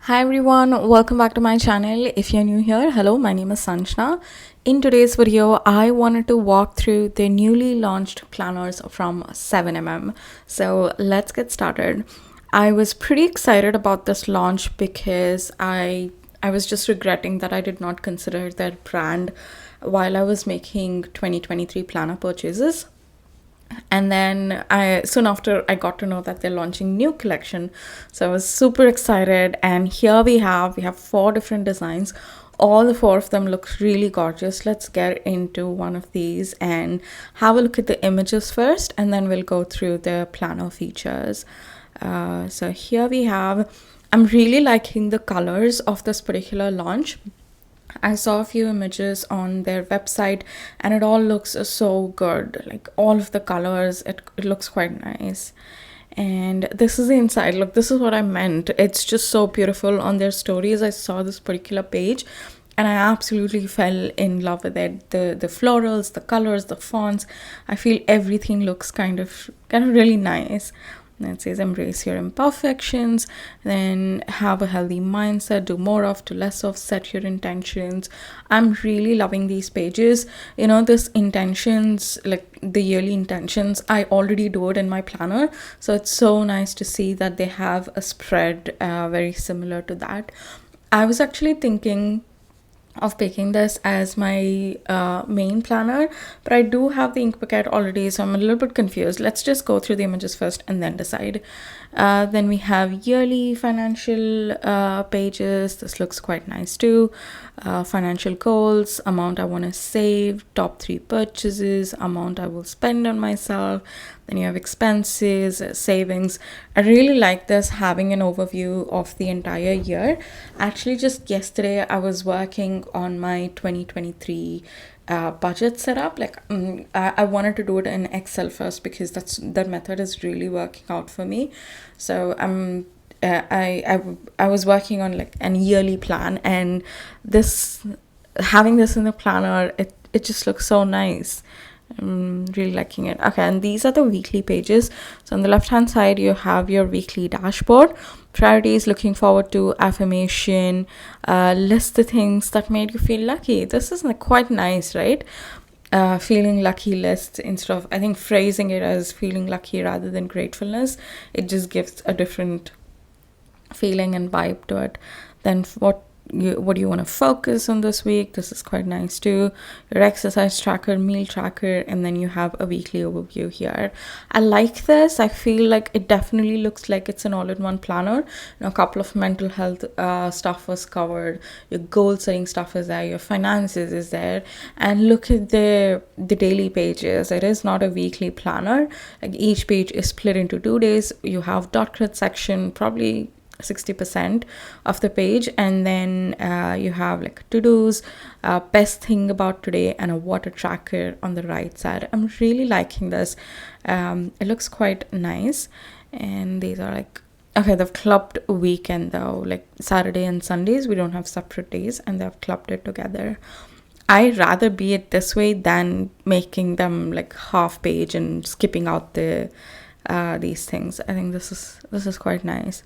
Hi everyone, welcome back to my channel. If you're new here, hello, my name is Sanjana. In today's video, I wanted to walk through the newly launched planners from 7mm. So let's get started. I was pretty excited about this launch because I was just regretting that I did not consider their brand while I was making 2023 planner purchases. And then I soon after I got to know that they're launching new collection, so I was super excited. And here we have four different designs. All the four of them look really gorgeous. Let's get into one of these and have a look at the images first, and then we'll go through the planner features. So here we have, I'm really liking the colors of this particular launch. I saw a few images on their website and it all looks so good. Like all of the colors, it looks quite nice. And this is the inside. Look, this is what I meant. It's just so beautiful on their stories. I saw this particular page and I absolutely fell in love with it. The florals, the colors, the fonts. I feel everything looks kind of really nice. And it says embrace your imperfections, then have a healthy mindset, do more of, do less of, set your intentions. I'm really loving these pages. You know, this intentions, like the yearly intentions, I already do it in my planner. So it's so nice to see that they have a spread very similar to that. I was actually thinking of picking this as my main planner, but I do have the ink packet already, so I'm a little bit confused. Let's just go through the images first and then decide. Then we have yearly financial pages. This looks quite nice too. Financial goals, amount I want to save, top 3 purchases, amount I will spend on myself. Then you have expenses, savings. I really like this, having an overview of the entire year. Actually, just yesterday I was working on my 2023 budget setup. I wanted to do it in Excel first because that method is really working out for me. So I was working on like an yearly plan, and this, having this in the planner, it just looks so nice. I'm really liking it. Okay, and these are the weekly pages. So on the left hand side you have your weekly dashboard, priorities, looking forward to, affirmation, list the things that made you feel lucky. This is like quite nice, right? Feeling lucky list, instead of, I think, phrasing it as feeling lucky rather than gratefulness, it just gives a different feeling and vibe to it. Then what do you want to focus on this week? This is quite nice too. Your exercise tracker, meal tracker, and then you have a weekly overview here. I like this. I feel like it definitely looks like it's an all-in-one planner. You know, a couple of mental health stuff was covered, your goal setting stuff is there, your finances is there, and look at the daily pages. It is not a weekly planner. Like each page is split into 2 days. You have dot grid section, probably 60% of the page, and then you have like to-dos, best thing about today, and a water tracker on the right side. I'm really liking this. It looks quite nice. And these are like, okay, they've clubbed weekend though, like Saturday and Sundays we don't have separate days, and they've clubbed it together. I'd rather be it this way than making them like half page and skipping out the these things. I think this is quite nice.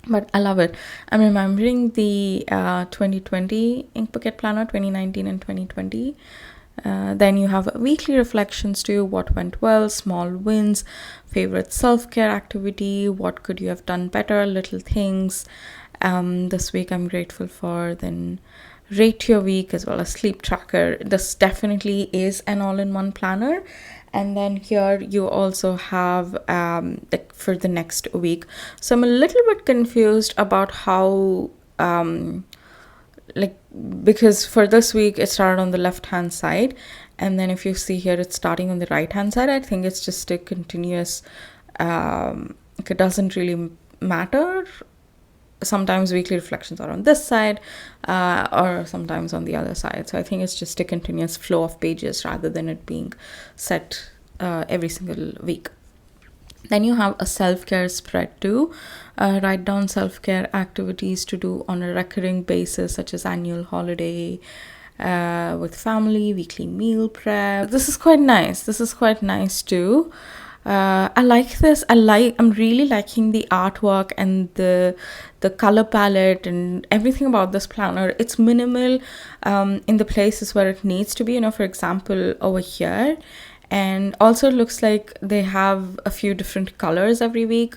But I love it. I'm remembering the 2020 ink bucket planner, 2019 and 2020. Then you have weekly reflections too. What went well, small wins, favorite self-care activity, what could you have done better, little things. This week I'm grateful for. Then rate your week, as well as sleep tracker. This definitely is an all-in-one planner. And then here you also have like for the next week. So I'm a little bit confused about how like, because for this week it started on the left hand side, and then if you see here it's starting on the right hand side. I think it's just a continuous, it doesn't really matter. Sometimes weekly reflections are on this side, or sometimes on the other side. So I think it's just a continuous flow of pages rather than it being set every single week. Then you have a self-care spread too. Write down self-care activities to do on a recurring basis, such as annual holiday with family, weekly meal prep. This is quite nice. This is quite nice too. I like this. I'm really liking the artwork and the color palette and everything about this planner. It's minimal in the places where it needs to be. For example, over here. And also it looks like they have a few different colors every week.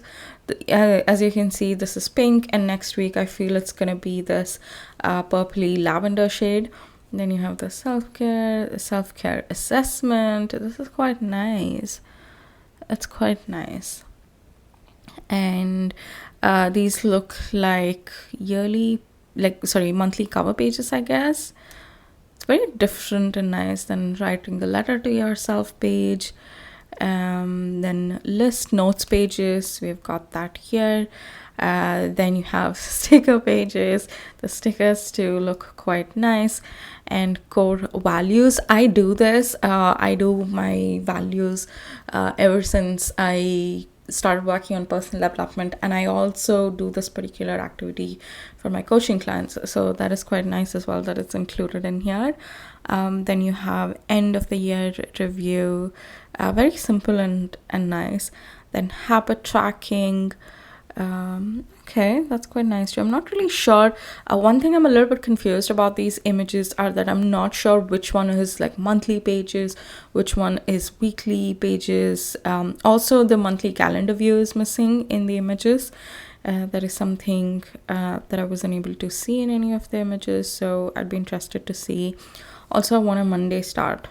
As you can see, this is pink, and next week I feel it's gonna be this purpley lavender shade. Then you have the self-care assessment. This is quite nice. It's quite nice. And these look like monthly cover pages, I guess. It's very different and nice than writing the letter to yourself page. Then list notes pages, we've got that here. Then you have sticker pages, the stickers to look quite nice. And core values. I do this. I do my values ever since I started working on personal development, and I also do this particular activity for my coaching clients, so that is quite nice as well that it's included in here. Then you have end of the year review, very simple and nice. Then habit tracking. Okay, that's quite nice too. I'm not really sure. One thing I'm a little bit confused about these images are that I'm not sure which one is like monthly pages, which one is weekly pages. Also, the monthly calendar view is missing in the images. That is something that I wasn't able to see in any of the images, so I'd be interested to see. Also, I want a Monday start,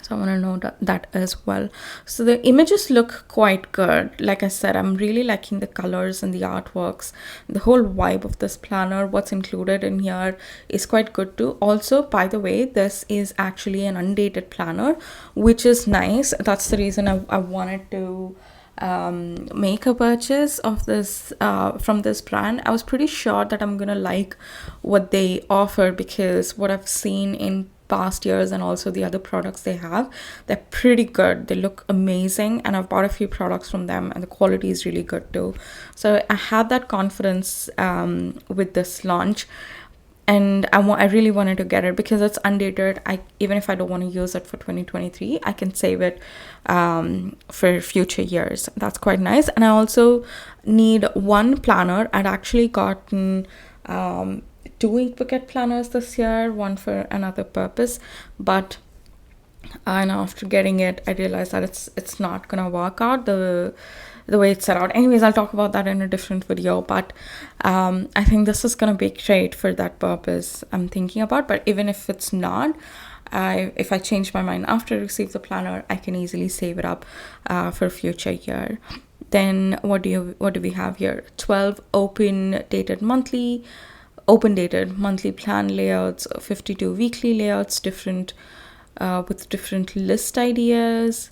so I want to know that as well. So the images look quite good. Like I said, I'm really liking the colors and the artworks, the whole vibe of this planner. What's included in here is quite good too. Also, by the way, this is actually an undated planner, which is nice. That's the reason I wanted to make a purchase of this from this brand. I was pretty sure that I'm gonna like what they offer, because what I've seen in past years and also the other products they have, they're pretty good. They look amazing, and I've bought a few products from them and the quality is really good too. So I had that confidence with this launch, and I really wanted to get it because it's undated. Even if I don't want to use it for 2023, I can save it for future years. That's quite nice. And I also need one planner. I'd actually gotten two e-bucket planners this year, one for another purpose, but and after getting it, I realized that it's not gonna work out the way it's set out. Anyways, I'll talk about that in a different video, but I think this is gonna be great for that purpose I'm thinking about. But even if it's not, if I change my mind after I receive the planner, I can easily save it up for future year. Then what do we have here? 12 open dated monthly plan layouts, 52 weekly layouts, different with different list ideas.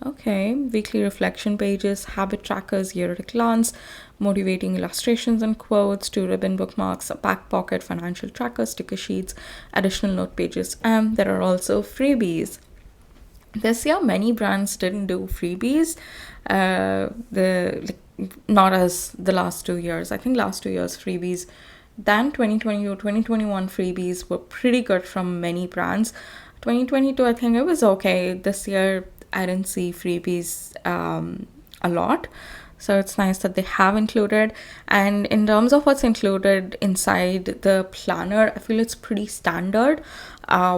Okay, weekly reflection pages, habit trackers, year at a glance, motivating illustrations and quotes, 2 ribbon bookmarks, a back pocket, financial trackers, sticker sheets, additional note pages, and there are also freebies. This year, many brands didn't do freebies. Not as the last 2 years. I think last 2 years freebies than 2020 or 2021 freebies were pretty good from many brands. 2022, I think it was okay. This year, I didn't see freebies a lot. So it's nice that they have included. And in terms of what's included inside the planner, I feel it's pretty standard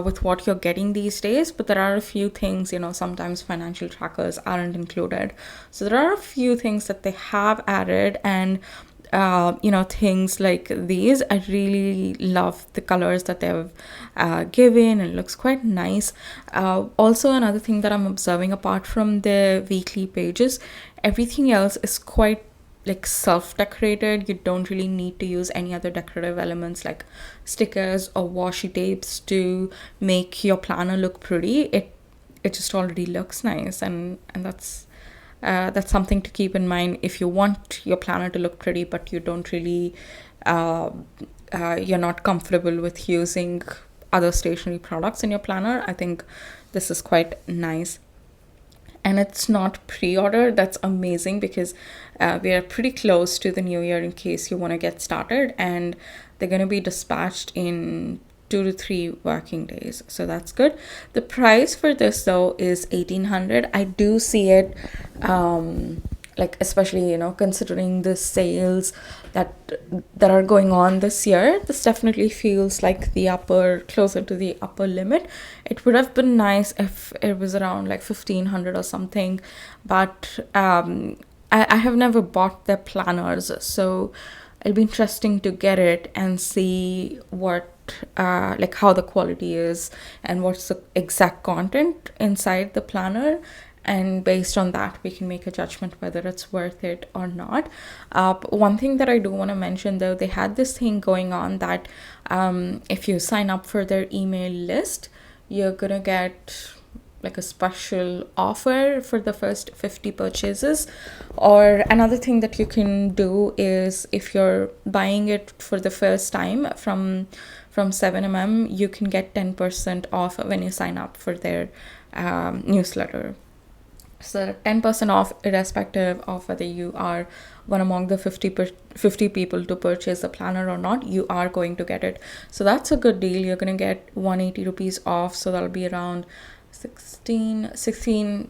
with what you're getting these days. But there are a few things, sometimes financial trackers aren't included. So there are a few things that they have added, and things like these. I really love the colors that they've given. It looks quite nice. Also, another thing that I'm observing, apart from the weekly pages, everything else is quite like self-decorated. You don't really need to use any other decorative elements like stickers or washi tapes to make your planner look pretty. It just already looks nice, and that's something to keep in mind if you want your planner to look pretty, but you don't really, you're not comfortable with using other stationery products in your planner. I think this is quite nice. And it's not pre-ordered. That's amazing, because we are pretty close to the new year in case you want to get started, and they're going to be dispatched in 2 to 3 working days, so that's good. The price for this though is 1800. I do see it, like, especially, considering the sales that are going on this year, this definitely feels like the closer to the upper limit. It would have been nice if it was around like 1500 or something, but I have never bought their planners, so it'll be interesting to get it and see what like how the quality is and what's the exact content inside the planner, and based on that we can make a judgment whether it's worth it or not. One thing that I do want to mention though, they had this thing going on that if you sign up for their email list, you're gonna get like a special offer for the first 50 purchases. Or another thing that you can do is, if you're buying it for the first time from 7mm, you can get 10% off when you sign up for their newsletter. So 10% off irrespective of whether you are one among the 50 people to purchase the planner or not, you are going to get it. So that's a good deal. You're going to get 180 rupees off, so that'll be around 16,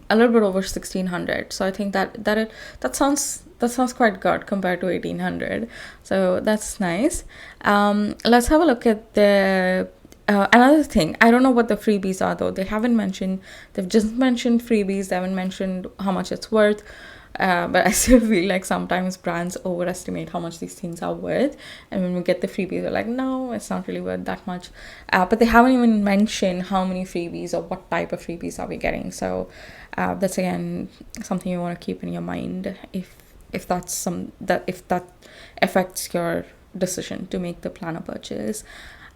a little bit over 1600. So I think that sounds quite good compared to 1800. So that's nice. Let's have a look at the another thing. I don't know what the freebies are though. They've just mentioned freebies. They haven't mentioned how much it's worth. But I still feel like sometimes brands overestimate how much these things are worth, and when we get the freebies, they're like, no, it's not really worth that much. But they haven't even mentioned how many freebies or what type of freebies are we getting. So that's again something you want to keep in your mind if that affects your decision to make the planner purchase.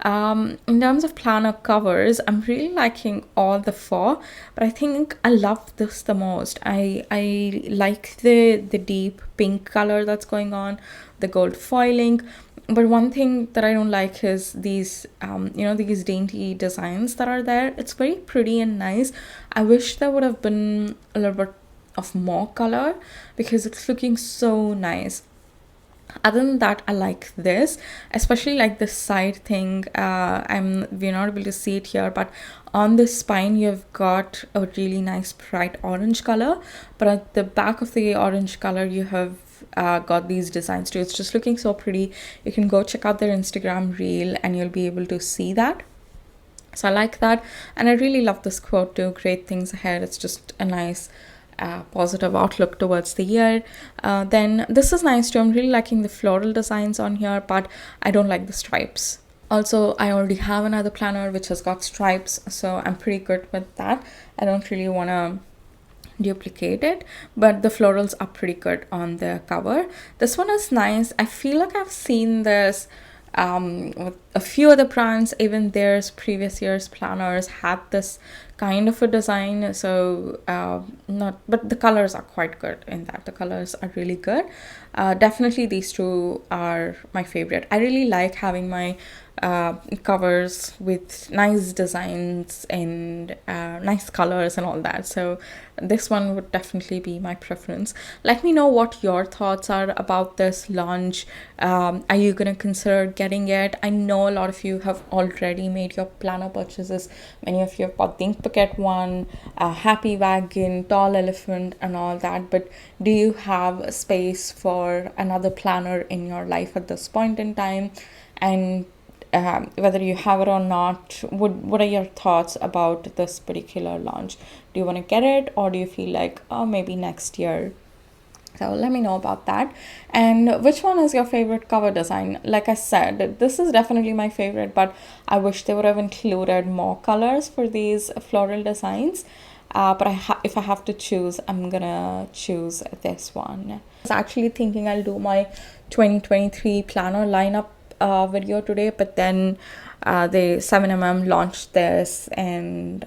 In terms of planner covers, I'm really liking all the 4, but I think I love this the most. I like the deep pink color that's going on, the gold foiling. But one thing that I don't like is these these dainty designs that are there. It's very pretty and nice. I wish there would have been a little bit of more color because it's looking so nice. Other than that, I like this, especially like the side thing. We're not able to see it here, but on the spine you've got a really nice bright orange color, but at the back of the orange color you have got these designs too. It's just looking so pretty. You can go check out their Instagram reel and you'll be able to see that. So I like that, and I really love this quote too, great things ahead. It's just a nice positive outlook towards the year. Then this is nice too. I'm really liking the floral designs on here, but I don't like the stripes. Also, I already have another planner which has got stripes, so I'm pretty good with that. I don't really want to duplicate it, but the florals are pretty good on the cover. This one is nice. I feel like I've seen this with a few other brands. Even theirs previous year's planners had this kind of a design, so but the colors are quite good in that. The colors are really good. Definitely these two are my favorite. I really like having my covers with nice designs and nice colors and all that, so this one would definitely be my preference. Let me know what your thoughts are about this launch. Are you gonna consider getting it? I know a lot of you have already made your planner purchases. Many of you have bought the Ink Packet one, Happy Wagon, Tall Elephant and all that, but do you have a space for another planner in your life at this point in time? And whether you have it or not, what are your thoughts about this particular launch? Do you want to get it, or do you feel like, oh, maybe next year? So let me know about that. And which one is your favorite cover design? Like I said, this is definitely my favorite, but I wish they would have included more colors for these floral designs. But if I have to choose, I'm gonna choose this one. I was actually thinking I'll do my 2023 planner lineup video today, but then the 7mm launched this, and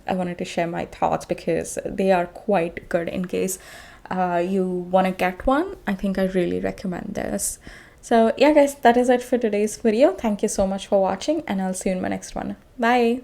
I wanted to share my thoughts because they are quite good. In case you want to get one, I think I really recommend this. So yeah guys, that is it for today's video. Thank you so much for watching, and I'll see you in my next one. Bye.